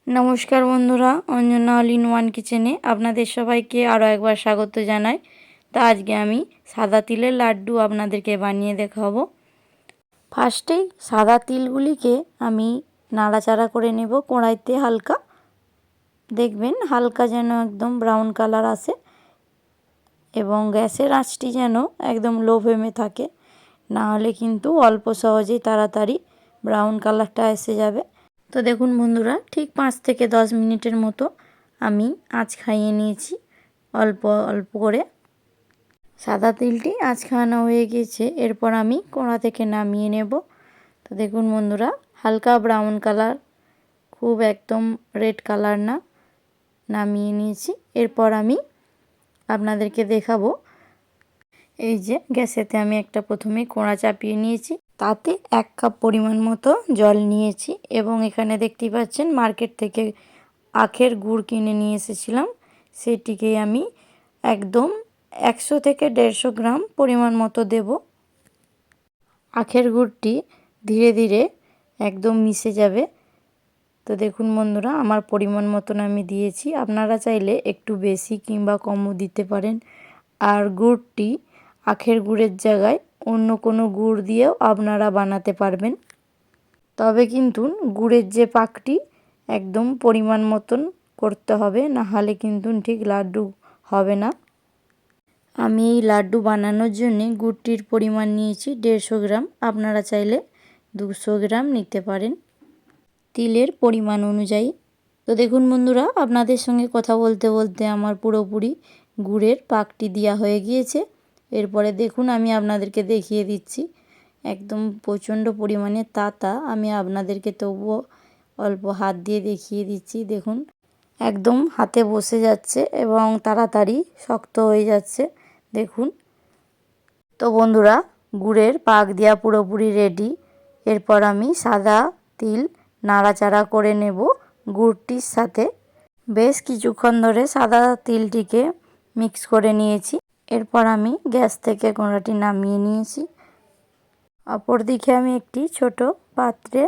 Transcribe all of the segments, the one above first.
নমস্কার বন্ধুরা, Anjana all in one কিচেনে আপনাদের সবাইকে আরও একবার স্বাগত জানাই। তা আজকে আমি সাদা তিলের লাড্ডু আপনাদেরকে বানিয়ে দেখাবো। ফার্স্টেই সাদা তিলগুলিকে আমি নাড়াচাড়া করে নেব কড়াইতে হালকা। দেখবেন হালকা যেন একদম ব্রাউন কালার আসে এবং গ্যাসের আঁচটি যেন একদম লো ফ্লেমে থাকে, না হলে কিন্তু অল্প সহজেই তাড়াতাড়ি ব্রাউন কালারটা এসে যাবে। তো দেখুন বন্ধুরা, ঠিক 5 থেকে 10 মিনিটের মতো আমি আঁচ খাইয়ে নিয়েছি অল্প অল্প করে। সাদা তিলটি আঁচ খাওয়ানো হয়ে গিয়েছে, এরপর আমি কড়া থেকে নামিয়ে নেব। তো দেখুন বন্ধুরা, হালকা ব্রাউন কালার, খুব একদম রেড কালার না, নামিয়ে নিয়েছি। এরপর আমি আপনাদেরকে দেখাবো। এই যে গ্যাসেতে আমি একটা প্রথমে কড়া চাপিয়ে নিয়েছি, তাতে 1 কাপ পরিমাণ মতো জল নিয়েছি এবং এখানে দেখতেই পাচ্ছেন মার্কেট থেকে আখের গুড় কিনে নিয়ে এসেছিলাম। সেটিকে আমি একদম 100 থেকে 150 গ্রাম পরিমাণ মতো দেব। আখের গুড়টি ধীরে ধীরে একদম মিশে যাবে। তো দেখুন বন্ধুরা, আমার পরিমাণ মতন আমি দিয়েছি, আপনারা চাইলে একটু বেশি কিংবা কমও দিতে পারেন। আর গুড়টি আখের গুড়ের জায়গায় অন্য কোনো গুড় দিয়েও আপনারা বানাতে পারবেন, তবে কিন্তু গুড়ের যে পাকটি একদম পরিমাণ মতন করতে হবে, না হলে কিন্তু ঠিক লাড্ডু হবে না। আমি এই লাড্ডু বানানোর জন্য গুড়টির পরিমাণ নিয়েছি 150 গ্রাম, আপনারা চাইলে 200 গ্রাম নিতে পারেন তিলের পরিমাণ অনুযায়ী। তো দেখুন বন্ধুরা, আপনাদের সঙ্গে কথা বলতে বলতে আমার পুরোপুরি গুড়ের পাকটি দেওয়া হয়ে গিয়েছে। এরপরে দেখুন আমি আপনাদেরকে দেখিয়ে দিচ্ছি, একদম প্রচণ্ড পরিমাণে তাতা। আমি আপনাদেরকে তবুও অল্প হাত দিয়ে দেখিয়ে দিচ্ছি। দেখুন একদম হাতে বসে যাচ্ছে এবং তাড়াতাড়ি শক্ত হয়ে যাচ্ছে। দেখুন, তো বন্ধুরা, গুড়ের পাক দেওয়া পুরোপুরি রেডি। এরপর আমি সাদা তিল নাড়াচাড়া করে নেব গুড়টির সাথে। বেশ কিছুক্ষণ ধরে সাদা তিলটিকে মিক্স করে নিয়েছি। এরপর আমি গ্যাস থেকে কড়াটি নামিয়ে নিয়েছি। অপরদিকে আমি একটি ছোট পাত্রে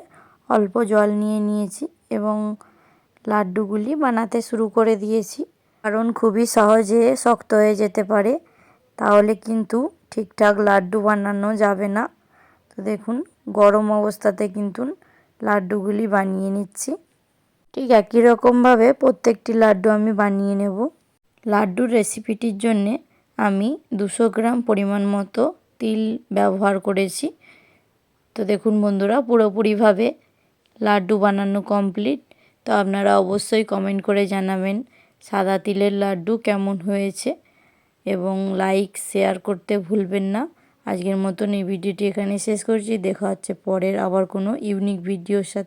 অল্প জল নিয়ে নিয়েছি এবং লাড্ডুগুলি বানাতে শুরু করে দিয়েছি, কারণ খুবই সহজে শক্ত হয়ে যেতে পারে, তাহলে কিন্তু ঠিকঠাক লাড্ডু বানানো যাবে না। তো দেখুন গরম অবস্থাতে কিন্তু লাড্ডুগুলি বানিয়ে নিচ্ছি। ঠিক একই রকমভাবে প্রত্যেকটি লাড্ডু আমি বানিয়ে নেব। লাড্ডুর রেসিপিটির জন্যে আমি 200 গ্রাম পরিমাণ মতো তিল ব্যবহার করেছি। তো দেখুন বন্ধুরা, পুরোপুরিভাবে লাড্ডু বানানো কমপ্লিট। তো আপনারা অবশ্যই কমেন্ট করে জানাবেন সাদা তিলের লাড্ডু কেমন হয়েছে এবং লাইক শেয়ার করতে ভুলবেন না। আজকের মতন এই ভিডিওটি এখানে শেষ করছি। দেখা হচ্ছে পরের আবার কোনো ইউনিক ভিডিওর সাথে।